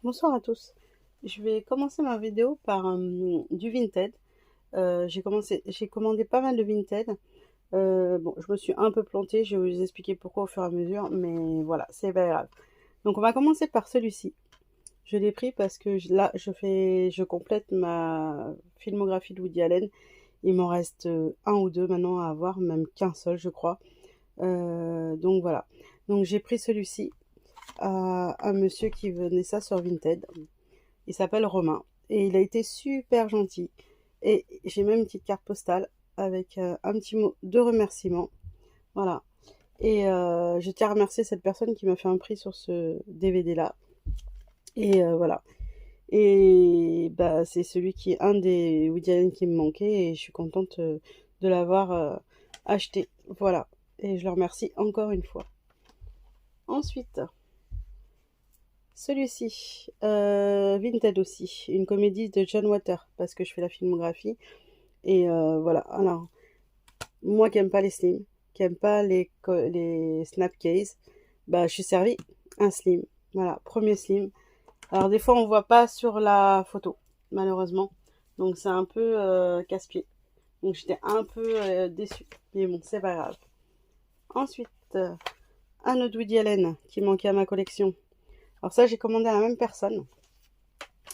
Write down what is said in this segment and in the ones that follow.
Bonsoir à tous. Je vais commencer ma vidéo par du Vinted. J'ai commandé pas mal de Vinted. Bon, je me suis un peu plantée, je vais vous expliquer pourquoi au fur et à mesure, mais voilà, c'est pas grave. Donc on va commencer par celui-ci. Je l'ai pris parce que là, je complète ma filmographie de Woody Allen. Il m'en reste un ou deux maintenant à avoir, même qu'un seul, je crois. Donc voilà. Donc j'ai pris celui-ci à un monsieur qui venait ça sur Vinted. Il s'appelle Romain et il a été super gentil. Et j'ai même une petite carte postale avec un petit mot de remerciement. Voilà. Et je tiens à remercier cette personne qui m'a fait un prix sur ce DVD-là. Et voilà. Et bah, c'est celui qui est un des Woody Allen qui me manquait et je suis contente de l'avoir acheté. Voilà. Et je le remercie encore une fois. Ensuite, celui-ci, Vinted aussi, une comédie de John Water, parce que je fais la filmographie. Et voilà, alors, moi qui aime pas les slims, qui aime pas les snap case, bah je suis servi un slim. Voilà, premier slim. Alors des fois on voit pas sur la photo, malheureusement. Donc c'est un peu casse-pied. Donc j'étais un peu déçue. Mais bon, c'est pas grave. Ensuite, un autre Woody Allen qui manquait à ma collection. Alors ça, j'ai commandé à la même personne.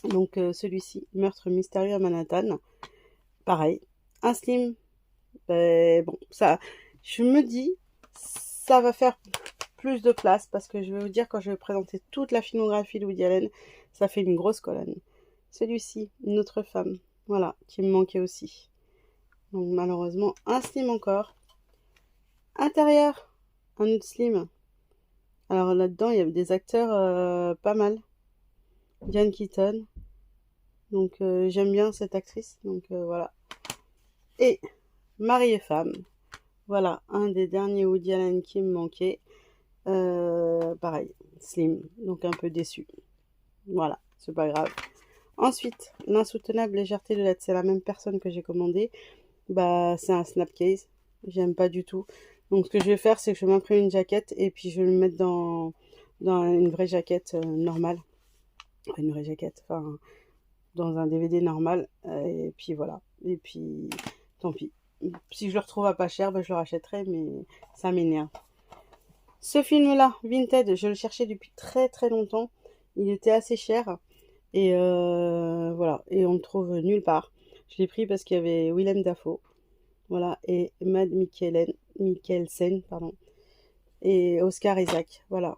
Donc celui-ci, Meurtre mystérieux à Manhattan. Pareil, un slim. Bon, ça, je me dis, ça va faire plus de place parce que je vais vous dire, quand je vais présenter toute la filmographie de Woody Allen, ça fait une grosse colonne. Celui-ci, Une autre femme. Voilà, qui me manquait aussi. Donc malheureusement, un slim encore. Intérieur, un autre slim. Alors là-dedans, il y avait des acteurs pas mal. Diane Keaton. Donc j'aime bien cette actrice. Donc voilà. Et Mari et femme. Voilà, un des derniers Woody Allen qui me manquait. Pareil, slim, donc un peu déçu. Voilà, c'est pas grave. Ensuite, l'insoutenable légèreté de l'être. C'est la même personne que j'ai commandé. Bah, c'est un snapcase. J'aime pas du tout. Donc, ce que je vais faire, c'est que je vais m'imprimer une jaquette et puis je vais le mettre dans une vraie jaquette normale. Enfin, une vraie jaquette, enfin, dans un DVD normal. Et puis voilà. Et puis, tant pis. Si je le retrouve à pas cher, bah, je le rachèterai, mais ça m'énerve. Ce film-là, Vinted, je le cherchais depuis très très longtemps. Il était assez cher. Et voilà. Et on le trouve nulle part. Je l'ai pris parce qu'il y avait Willem Dafoe. Voilà. Et Mikkelsen, pardon. Et Oscar Isaac. Voilà.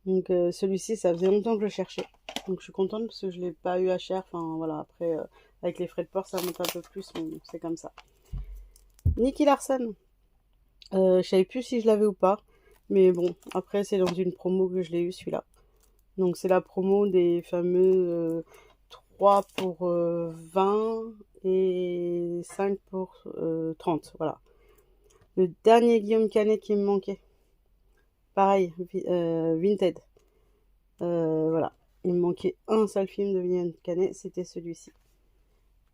Donc celui-ci, ça faisait longtemps que je le cherchais. Donc je suis contente parce que je ne l'ai pas eu à cher. Enfin voilà. Après, avec les frais de port, ça monte un peu plus. Mais bon, c'est comme ça. Nicky Larson. Je savais plus si je l'avais ou pas. Mais bon, après, c'est dans une promo que je l'ai eu celui-là. Donc c'est la promo des fameux 3 pour 20 et 5 pour 30. Voilà. Le dernier Guillaume Canet qui me manquait. Pareil, Vinted. Voilà. Il me manquait un seul film de Guillaume Canet, c'était celui-ci.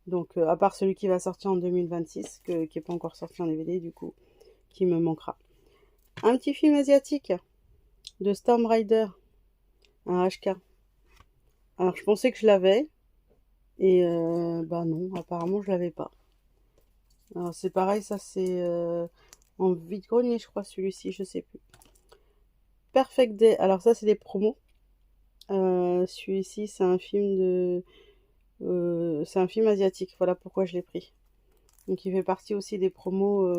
Donc à part celui qui va sortir en 2026, qui n'est pas encore sorti en DVD du coup, qui me manquera. Un petit film asiatique de Storm Rider, un HK. Alors je pensais que je l'avais, et bah non, apparemment je l'avais pas. Alors c'est pareil, ça c'est en vide-grenier je crois celui-ci, je sais plus. Perfect Day, alors ça c'est des promos. Celui-ci c'est un film c'est un film asiatique, voilà pourquoi je l'ai pris. Donc il fait partie aussi des promos,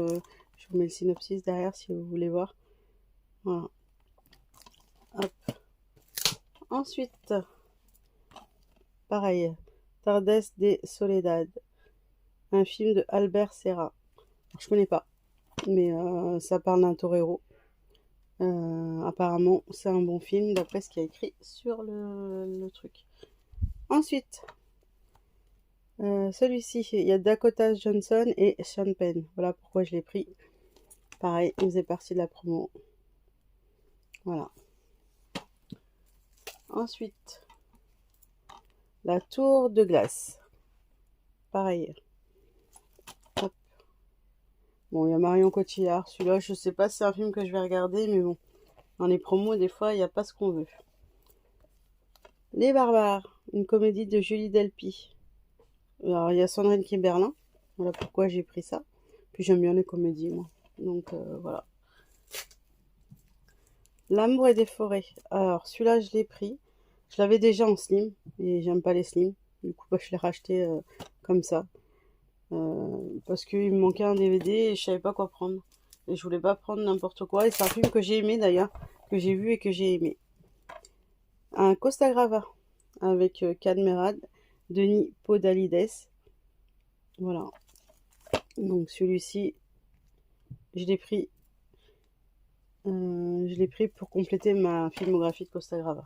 je vous mets le synopsis derrière si vous voulez voir. Voilà. Hop. Ensuite, pareil, Tardes de Soledad, un film de Albert Serra. Alors, je connais pas, mais ça parle d'un torero. Apparemment, c'est un bon film d'après ce qu'il y a écrit sur le truc. Ensuite, celui-ci, il y a Dakota Johnson et Sean Penn. Voilà pourquoi je l'ai pris. Pareil, il faisait partie de la promo. Voilà. Ensuite, La Tour de Glace. Pareil. Hop. Bon, il y a Marion Cotillard. Celui-là, je sais pas si c'est un film que je vais regarder, mais bon. Dans les promos, des fois, il n'y a pas ce qu'on veut. Les Barbares, une comédie de Julie Delpy. Alors, il y a Sandrine Kiberlin. Voilà pourquoi j'ai pris ça. Puis j'aime bien les comédies, moi. Donc, voilà. L'amour et des forêts. Alors, celui-là, je l'ai pris. Je l'avais déjà en slim. Et j'aime pas les slim. Du coup, bah, je l'ai racheté comme ça. Parce qu'il me manquait un DVD et je savais pas quoi prendre. Et je voulais pas prendre n'importe quoi. Et c'est un film que j'ai aimé d'ailleurs. Que j'ai vu et que j'ai aimé. Un Costa Grava. Avec Cadmerade. Denis Podalides. Voilà. Donc celui-ci, je l'ai pris, pour compléter ma filmographie de Costa Grava.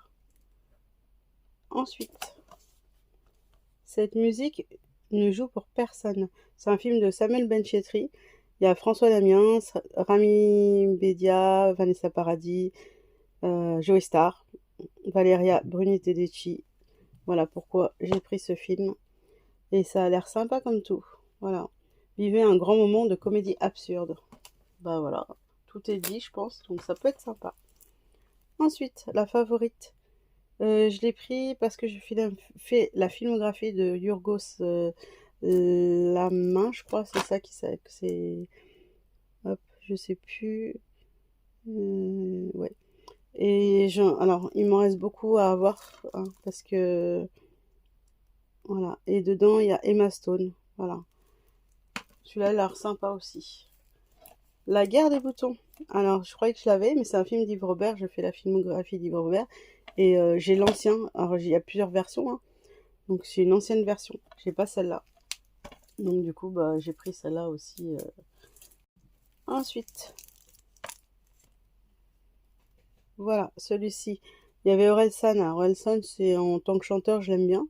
Ensuite, cette musique ne joue pour personne. C'est un film de Samuel Benchetri. Il y a François Damiens, Rami Bedia, Vanessa Paradis, Joey Star, Valeria Bruni Tedeschi. Voilà pourquoi j'ai pris ce film. Et ça a l'air sympa comme tout. Voilà. Vivez un grand moment de comédie absurde. Bah voilà, tout est dit, je pense, donc ça peut être sympa. Ensuite, La Favorite. Je l'ai pris parce que je fais la filmographie de Yorgos Lamain, je crois, c'est ça qui c'est. Hop, je sais plus. Ouais. Et alors, il m'en reste beaucoup à avoir, hein, parce que voilà. Et dedans, il y a Emma Stone. Voilà. Celui-là, il a l'air sympa aussi. La guerre des boutons. Alors, je croyais que je l'avais, mais c'est un film d'Yves Robert. Je fais la filmographie d'Yves Robert. Et j'ai l'ancien. Alors, il y a plusieurs versions, hein. Donc, c'est une ancienne version. J'ai pas celle-là. Donc, du coup, bah, j'ai pris celle-là aussi. Ensuite, voilà, celui-ci. Il y avait Orelsan. Alors, Orelsan, c'est en tant que chanteur, je l'aime bien.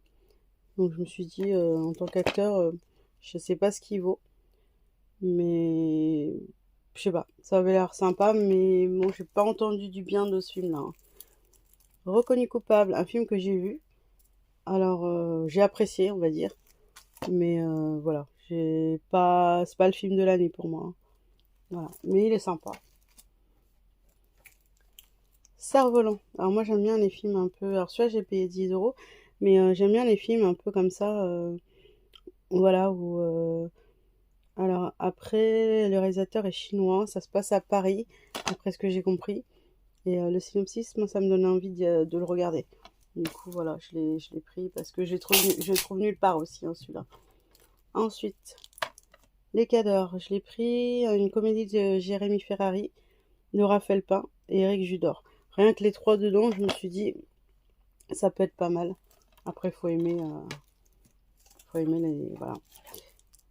Donc, je me suis dit, en tant qu'acteur, je sais pas ce qu'il vaut. Mais je sais pas, ça avait l'air sympa, mais bon, j'ai pas entendu du bien de ce film-là, hein. Reconnu coupable, un film que j'ai vu. Alors, j'ai apprécié, on va dire. Mais voilà, c'est pas le film de l'année pour moi, hein. Voilà, mais il est sympa. Cerf-Volant. Alors moi j'aime bien les films un peu. Alors celui-là j'ai payé 10 euros, mais j'aime bien les films un peu comme ça. Voilà, où. Alors après, le réalisateur est chinois, ça se passe à Paris, d'après ce que j'ai compris. Et le synopsis, moi ça me donnait envie de le regarder. Du coup voilà, je l'ai pris parce que je le trouve nulle part aussi, hein, celui-là. Ensuite, Les Cadors, je l'ai pris, une comédie de Jérémy Ferrari, de Raphaël Pain et Eric Judor. Rien que les trois dedans, je me suis dit, ça peut être pas mal. Après, faut aimer les. Voilà.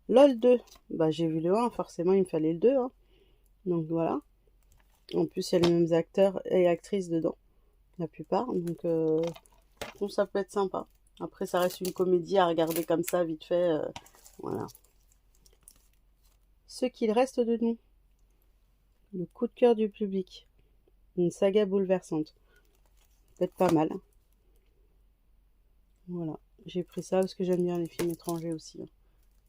LOL 2, bah j'ai vu le 1, forcément il me fallait le 2, hein. Donc voilà. En plus, il y a les mêmes acteurs et actrices dedans, la plupart. Donc, bon, ça peut être sympa. Après, ça reste une comédie à regarder comme ça, vite fait. Voilà. Ce qu'il reste de nous. Le coup de cœur du public. Une saga bouleversante. Peut-être pas mal. Voilà. J'ai pris ça parce que j'aime bien les films étrangers aussi, hein.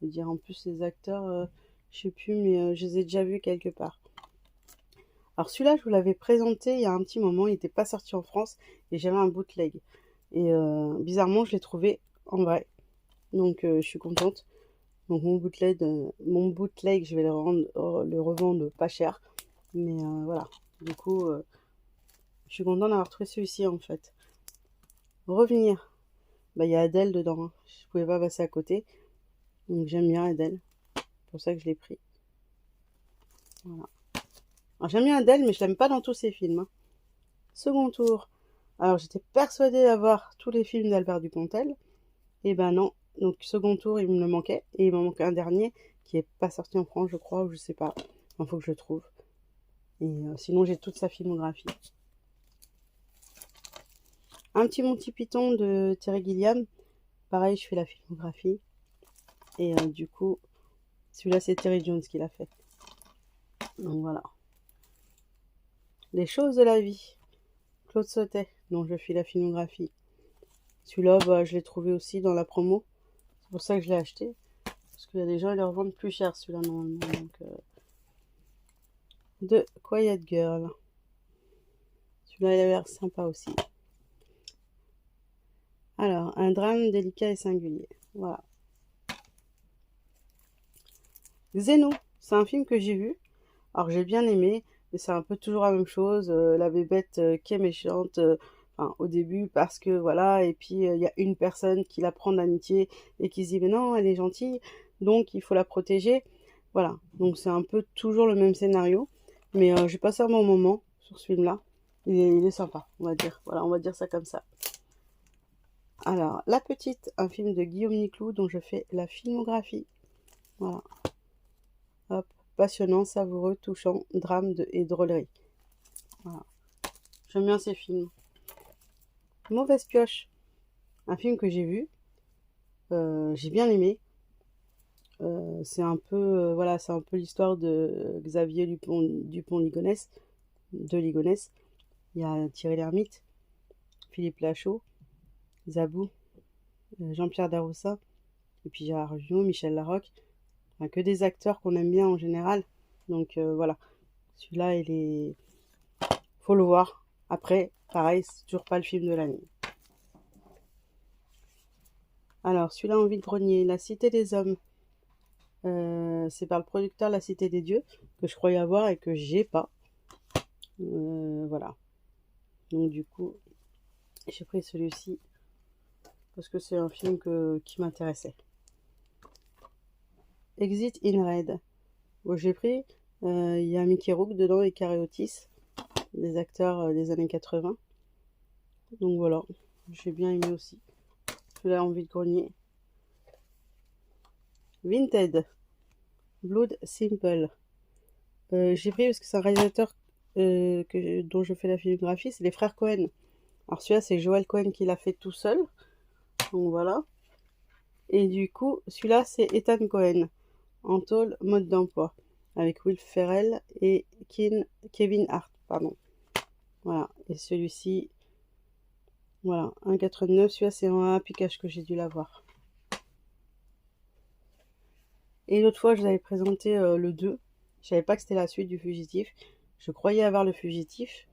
Je veux dire, en plus, les acteurs, je sais plus, mais je les ai déjà vus quelque part. Alors celui-là, je vous l'avais présenté il y a un petit moment. Il n'était pas sorti en France et j'avais un bootleg. Et bizarrement, je l'ai trouvé en vrai. Donc, je suis contente. Donc, mon bootleg, je vais le revendre pas cher. Mais voilà. Du coup, je suis contente d'avoir trouvé celui-ci en fait. Revenir. Bah, il y a Adèle dedans, hein. Je pouvais pas passer à côté. Donc, j'aime bien Adèle. C'est pour ça que je l'ai pris. Voilà. Alors, j'aime bien Adèle, mais je l'aime pas dans tous ses films, hein. Second tour. Alors, j'étais persuadée d'avoir tous les films d'Albert Dupontel. Et ben non. Donc, second tour, il me le manquait. Et il m'en manque un dernier qui est pas sorti en France, je crois, ou je sais pas. Il faut que je le trouve. Et sinon, j'ai toute sa filmographie. Un petit Monty Python de Terry Gilliam. Pareil, je fais la filmographie. Et du coup, celui-là, c'est Terry Jones qui l'a fait. Donc voilà. Les choses de la vie. Claude Sautet, dont je fais la filmographie. Celui-là, bah, je l'ai trouvé aussi dans la promo. C'est pour ça que je l'ai acheté. Parce qu'il y a des gens, ils le revendent plus cher, celui-là, normalement. Donc, de Quiet Girl. Celui-là, il a l'air sympa aussi. Alors, un drame délicat et singulier. Voilà. Xeno, c'est un film que j'ai vu. Alors, j'ai bien aimé, mais c'est un peu toujours la même chose. La bébête qui est méchante enfin, au début parce que voilà, et puis il y a une personne qui la prend d'amitié et qui se dit mais non, elle est gentille, donc il faut la protéger. Voilà, donc c'est un peu toujours le même scénario. Mais j'ai passé un bon moment sur ce film-là. Il est sympa, on va dire. Voilà, on va dire ça comme ça. Alors, La Petite, un film de Guillaume Niclou dont je fais la filmographie. Voilà. Hop. Passionnant, savoureux, touchant, drame et drôlerie. Voilà. J'aime bien ces films. Mauvaise pioche, un film que j'ai vu. J'ai bien aimé. C'est un peu, voilà, c'est un peu l'histoire de Xavier Dupont-Ligonnès, de Ligonnès. Il y a Thierry Lhermitte, Philippe Lachaud, Zabou, Jean-Pierre Daroussin, et puis Gérard Jugnot, Michel Larocque. Enfin, que des acteurs qu'on aime bien en général. Donc voilà, celui-là, il est... faut le voir. Après, pareil, c'est toujours pas le film de l'année. Alors, celui-là, Envie de grogner, La Cité des Hommes. C'est par le producteur La Cité des Dieux, que je croyais avoir et que j'ai pas. Voilà. Donc du coup, j'ai pris celui-ci parce que c'est un film qui m'intéressait. Exit in Red. Bon, j'ai pris, il y a Mickey Rourke dedans et Carré Otis, des acteurs des années 80. Donc voilà, j'ai bien aimé aussi. Celui-là, Envie de grogner. Vinted. Blood Simple. J'ai pris parce que c'est un réalisateur dont je fais la filmographie, c'est les frères Cohen. Alors celui-là, c'est Joel Cohen qui l'a fait tout seul. Donc voilà. Et du coup, celui-là, c'est Ethan Cohen, en tôle, mode d'emploi, avec Will Ferrell et Kevin Hart, pardon. Voilà. Et celui-ci, voilà, 1,89. Celui-là, c'est un Happy Cash que j'ai dû l'avoir. Et l'autre fois, je vous avais présenté le 2. Je savais pas que c'était la suite du Fugitif. Je croyais avoir le Fugitif,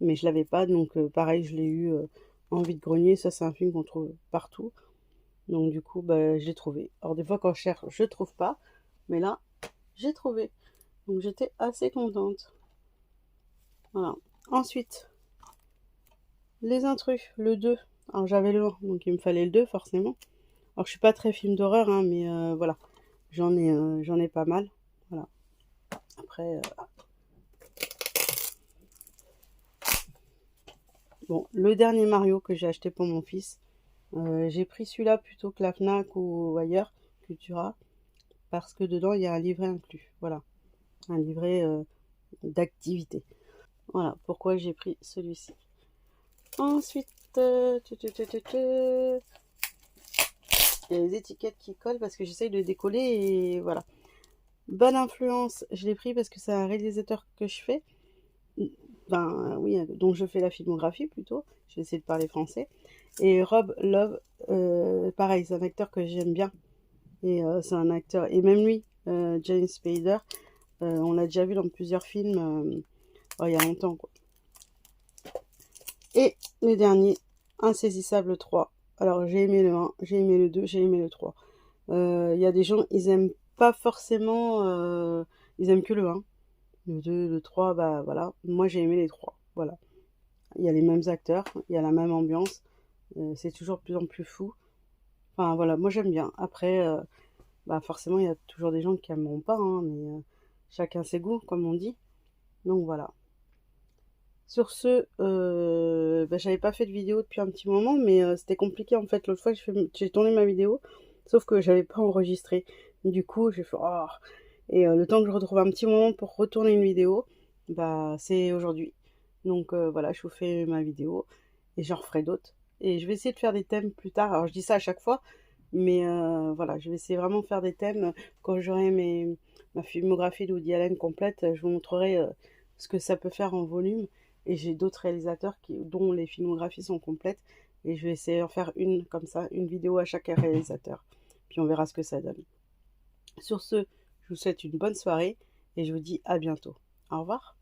mais je l'avais pas. Donc pareil, je l'ai eu Envie de grogner. Ça, c'est un film qu'on trouve partout. Donc du coup, bah, je l'ai trouvé. Alors des fois, quand je cherche, je trouve pas. Mais là, j'ai trouvé. Donc j'étais assez contente. Voilà. Ensuite, Les Intrus, le 2. Alors j'avais le 1, donc il me fallait le 2 forcément. Alors je suis pas très film d'horreur, hein, mais voilà. J'en ai pas mal. Voilà. Après, bon, le dernier Mario que j'ai acheté pour mon fils, j'ai pris celui-là plutôt que la Fnac ou ailleurs, Cultura, parce que dedans il y a un livret inclus. Voilà, un livret d'activité. Voilà pourquoi j'ai pris celui-ci. Ensuite, il y a les étiquettes qui collent parce que j'essaye de décoller et voilà. Bonne influence, je l'ai pris parce que c'est un réalisateur que je fais. Ben oui, dont je fais la filmographie plutôt. Je vais essayer de parler français. Et Rob Love, pareil, c'est un acteur que j'aime bien. Et c'est un acteur, et même lui, James Spader, on l'a déjà vu dans plusieurs films il y a longtemps, quoi. Et le dernier, Insaisissable 3. Alors j'ai aimé le 1, j'ai aimé le 2, j'ai aimé le 3. Il y a des gens, ils aiment pas forcément, ils aiment que le 1. Le 2, le 3, bah voilà. Moi j'ai aimé les 3. Voilà. Il y a les mêmes acteurs, il y a la même ambiance. C'est toujours de plus en plus fou. Enfin voilà, moi j'aime bien. Après, bah forcément il y a toujours des gens qui aimeront pas, hein, mais chacun ses goûts, comme on dit. Donc voilà. Sur ce, bah, j'avais pas fait de vidéo depuis un petit moment, mais c'était compliqué en fait. L'autre fois, j'ai tourné ma vidéo, sauf que j'avais pas enregistré. Du coup, j'ai fait oh. Et le temps que je retrouve un petit moment pour retourner une vidéo, bah c'est aujourd'hui. Donc voilà, je vous fais ma vidéo et j'en referai d'autres. Et je vais essayer de faire des thèmes plus tard. Alors je dis ça à chaque fois, mais voilà, je vais essayer vraiment de faire des thèmes quand j'aurai ma filmographie de Woody Allen complète. Je vous montrerai ce que ça peut faire en volume. Et j'ai d'autres réalisateurs dont les filmographies sont complètes. Et je vais essayer d'en faire une comme ça, une vidéo à chaque réalisateur. Puis on verra ce que ça donne. Sur ce, je vous souhaite une bonne soirée et je vous dis à bientôt. Au revoir.